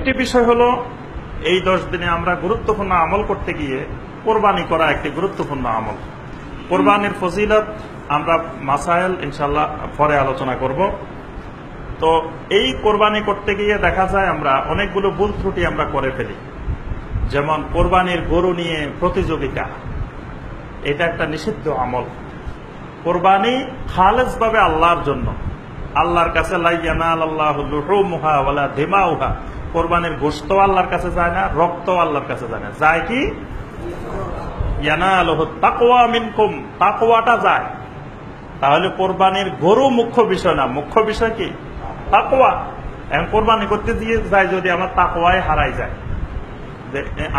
একটি বিষয় হলো এই 10 দিনে আমরা গুরুত্বপূর্ণ আমল করতে গিয়ে কোরবানি করা একটি গুরুত্বপূর্ণ আমল। কোরবানির ফজিলত আমরা মাসাইল ইনশাআল্লাহ পরে আলোচনা করব। তো এই কোরবানি করতে গিয়ে দেখা যায় আমরা অনেকগুলো ভুল ত্রুটি আমরা করে ফেলি। যেমন কোরবানির গরু নিয়ে প্রতিযোগিতা, এটা একটা নিষিদ্ধ আমল। কোরবানি খালেস ভাবে আল্লাহর জন্য, আল্লাহর কাছে লা ইয়ানালাল্লাহু লুহুমুহা ওয়ালা দিমাউহা, কোরবানির গোশত আল্লাহর কাছে যায় না, রক্ত আল্লাহর কাছে যায় না, যায় কি ইয়ানালুহু তাকওয়া মিনকুম, তাকওয়াটা যায়। তাহলে কোরবানির গরু মুখ্য বিষয় না, মুখ্য বিষয় কি তাকওয়া। এখন কোরবানি করতে দিয়ে যায় যদি আমার তাকওয়ায় হারাই যায়,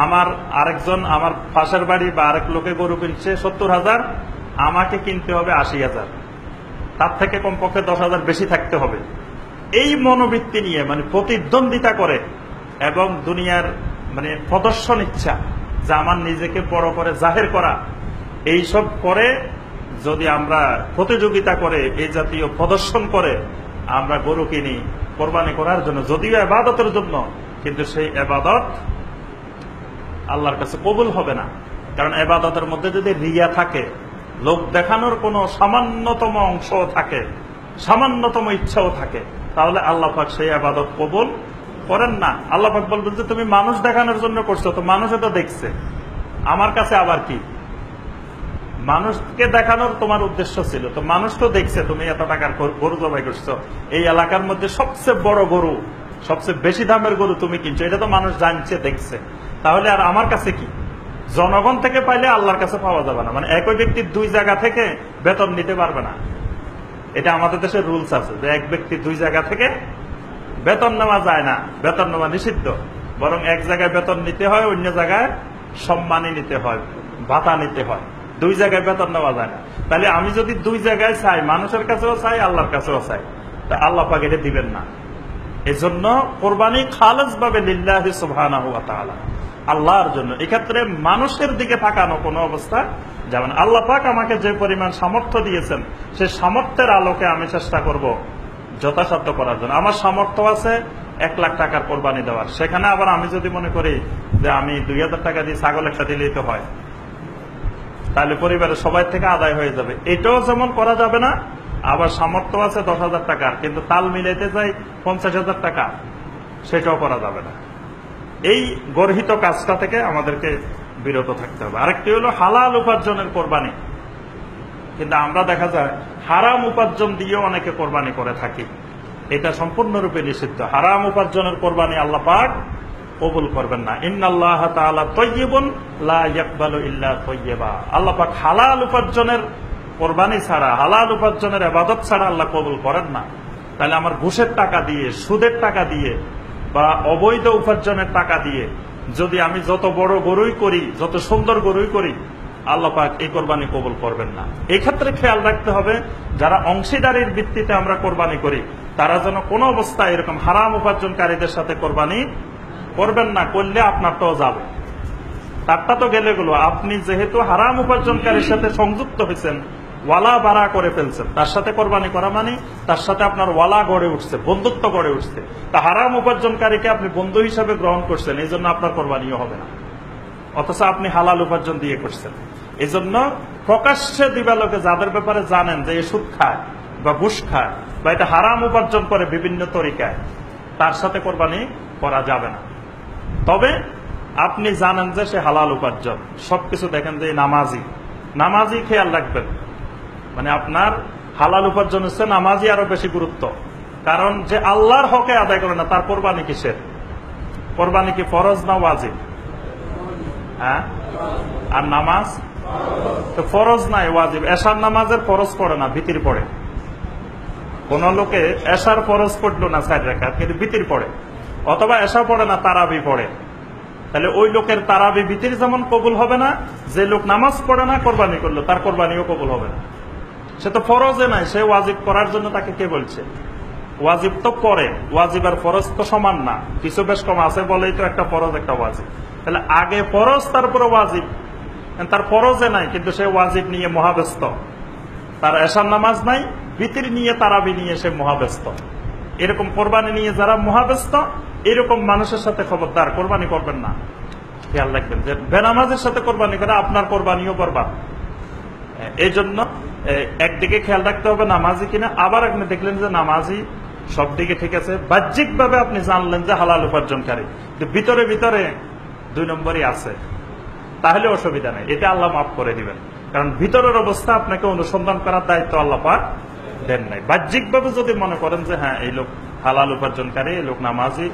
আমার আরেকজন আমার পাশের বাড়ি বা আরেক লোকে গরু কিনছে 70,000, আমাকে কিনতে হবে 80,000, তার থেকে কমপক্ষে 10,000 বেশি থাকতে হবে। এই মনোবৃত্তি নিয়ে মানে প্রতিদ্বন্দ্বিতা করে এবং দুনিয়ার মানে প্রদর্শন ইচ্ছা, যা আমার নিজেকে বড় করে জাহের করা, এইসব করে যদি আমরা প্রতিযোগিতা করে এই জাতীয় প্রদর্শন করে আমরা গরু কিনি কোরবানি করার জন্য, যদিও ইবাদতের জন্য, কিন্তু সেই ইবাদত আল্লাহর কাছে কবুল হবে না। কারণ ইবাদতের মধ্যে যদি রিয়া থাকে, লোক দেখানোর কোনো সামান্যতম অংশও থাকে, সামান্যতম ইচ্ছাও থাকে, তাহলে আল্লাহ পাক সেই ইবাদত কবুল করেন না। আল্লাহ পাক বলবেন যে তুমি মানুষ দেখানোর জন্য করছো, তো মানুষও তো দেখছে, আমার কাছে আবার কি? মানুষকে দেখানোর তোমার উদ্দেশ্য ছিল, তো মানুষ তো দেখছে তুমি এত টাকার গরু জবাই করছো, এই এলাকার মধ্যে সবচেয়ে বড় গরু, সবচেয়ে বেশি দামের গরু তুমি কিনছো, এটা তো মানুষ জানছে, দেখছে, তাহলে আর আমার কাছে কি? জনগণ থেকে পাইলে আল্লাহর কাছে পাওয়া যাবে না। মানে একই ব্যক্তি 2 জায়গা থেকে বেতন নিতে পারবে না। এটা আমাদের দেশের রুলস আছে যে এক ব্যক্তি 2 জায়গা থেকে বেতন নেওয়া যায় না, বেতন নেওয়া নিষিদ্ধ। বরং এক জায়গায় বেতন নিতে হয়, অন্য জায়গায় সম্মানী নিতে হয়, ভাতা নিতে হয়। 2 জায়গায় বেতন নেওয়া যায় না। তাহলে আমি যদি 2 জায়গায় চাই, মানুষের কাছেও চাই, আল্লাহর কাছেও চাই, তা আল্লাহ পাক এটা দিবেন না। এজন্য কোরবানি খালেস ভাবে লিল্লাহি সুবহানাহু ওয়া তাআলা, আল্লাহর জন্য। এক্ষেত্রে মানুষের দিকে তাকানো কোনো অবস্থা যাবে না। আল্লাহ পাক আমাকে যে পরিমাণ সামর্থ্য দিয়েছেন, সেই সামর্থ্যের আলোকে আমি চেষ্টা করব যথাসাধ্য করার জন্য। আমার সামর্থ্য আছে 1 লাখ টাকার কোরবানি দেওয়ার, সেখানে আবার আমি যদি মনে করি যে আমি 2,000 টাকা দিয়ে ছাগল একটা দিলেই তো হয়, তাহলে পরিবারের সবাই থেকে আদায় হয়ে যাবে, এটাও যেমন করা যাবে না। আবার সামর্থ্য আছে 10,000 টাকার, কিন্তু তাল মিলাইতে যাই 50,000 টাকা, সেটাও করা যাবে না। এই গর্হিত কাজটা থেকে আমাদেরকে বিরত থাকতে হবে। আরেকটি হলো হালাল উপার্জনের কোরবানি। কিন্তু আমরা দেখা যায় হারাম উপার্জন দিয়ে অনেকে কোরবানি করে থাকি, এটা সম্পূর্ণরূপে নিষিদ্ধ। হারাম উপার্জনের কোরবানি আল্লাহ পাক কবুল করবেন না। ইন্নাল্লাহা তাআলা তাইয়্যিবুন লা ইয়াকবালু ইল্লা তাইয়্যিবা। আল্লাহ পাক হালাল উপার্জনের কোরবানি ছাড়া, হালাল উপার্জনের ইবাদত ছাড়া আল্লাহ কবুল করেন না। তাহলে আমার ঘুষের টাকা দিয়ে, সুদের টাকা দিয়ে বা অবৈধ উপার্জনের টাকা দিয়ে যদি আমি যত বড় গরুই করি, যত সুন্দর গরুই করি, আল্লাহ পাক এই কোরবানি কবুল করবেন না। এই ক্ষেত্রে খেয়াল রাখতে হবে, যারা অংশীদারির ভিত্তিতে আমরা কোরবানি করি, তারা যেন কোনো অবস্থায় এরকম হারাম উপার্জনকারীদের সাথে কোরবানি করবেন না। করলে আপনারটাও যাবে, তারটা তো গেলে গেল। আপনি যেহেতু হারাম উপার্জনকারীর সাথে সংযুক্ত হয়েছেন, ওয়ালা বাড়া করে ফেলছেন, তার সাথে কোরবানি করা মানে তার সাথে আপনার ওয়ালা গড়ে উঠছে, বন্ধুত্ব গড়ে উঠছে। তা হারাম উপার্জনকারীকে আপনি বন্ধু হিসাবে গ্রহণ করছেন, এই জন্য আপনার কোরবানিও হবে না, অথচ আপনি হালাল উপার্জন দিয়ে করছেন। এই জন্য প্রকাশ্যে দিবালোকে যাদের ব্যাপারে জানেন যে এ সুদ খায় বা ঘুষ খায় বা এটা হারাম উপার্জন করে বিভিন্ন তরিকায়, তার সাথে কোরবানি করা যাবে না। তবে আপনি জানেন যে সে হালাল উপার্জন, সবকিছু দেখেন যে নামাজি খেয়াল রাখবেন, মানে আপনার হালাল উপার্জন হচ্ছে নামাজি আরো বেশি গুরুত্ব। কারণ যে আল্লাহর হকে আদায় করে না, তার কোরবানি কিসের? কোরবানি কি ফরজ না ওয়াজিব? হ্যাঁ, আর নামাজ তো ফরজ নাই, ওয়াজিব। এশার নামাজের ফরজ পড়ে না, ভিতির পড়ে। কোন লোকে এশার ফরজ পড়লো না 4 রাকাত, কিন্তু ভিতির পড়ে, অথবা এশা পড়ে না, তারাবি পড়ে। তাহলে ওই লোকের তারাবি ভিতির যেমন কবুল হবে না, যে লোক নামাজ পড়ে না কোরবানি করলো, তার কোরবানিও কবুল হবে না। সে তো ফরজে নাই, সে ওয়াজিব করার জন্য তাকে কে বলছে? ওয়াজিব তো করে, ওয়াজিব আর ফরজ তো সমান না, কিছু বেশ কম আছে বলেই তো একটা ফরজ একটা ওয়াজিব। তাহলে আগে ফরজ, তারপরে ওয়াজিব। তার ফরজে নাই, কিন্তু সে ওয়াজিব নিয়ে মহাব্যস্ত। তার এশার নামাজ নাই, ভিতির নিয়ে তারাবি নিয়ে সে মহাব্যস্ত। এরকম কোরবানি নিয়ে যারা মহাব্যস্ত, এরকম মানুষের সাথে খবরদার কোরবানি করবেন না। খেয়াল রাখবেন যে বেনামাজের সাথে কোরবানি করে আপনার কোরবানিও বরবাদ। এই জন্য একদিকে খেয়াল রাখতে হবে নামাজি কিনা, আবার আপনি দেখলেন যে নামাজি সব দিকে ঠিক আছে, বাহ্যিক ভাবে আপনি জানলেন যে হালাল উপার্জনকারী, ভিতরে ভিতরে 2 নম্বরই আছে, তাহলে অসুবিধা নেই, এটা আল্লাহ মাফ করে দিবেন। কারণ ভিতরের অবস্থা আপনাকে অনুসন্ধান করার দায়িত্ব আল্লাহ পাক দেন নাই। বাহ্যিক ভাবে যদি মনে করেন যে হ্যাঁ এই লোক হালাল উপার্জনকারী, এই লোক নামাজি,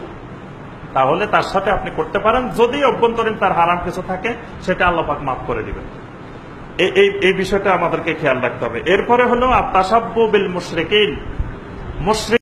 তাহলে তার সাথে আপনি করতে পারেন। যদি অভ্যন্তরীণ তার হারাম কিছু থাকে সেটা আল্লাহ পাক মাফ করে দিবেন। এই বিষয়টা আমাদেরকে খেয়াল রাখতে হবে। এরপরে হলো আত-তাসাব্বু বিল মুশরিকিন, মুশরিক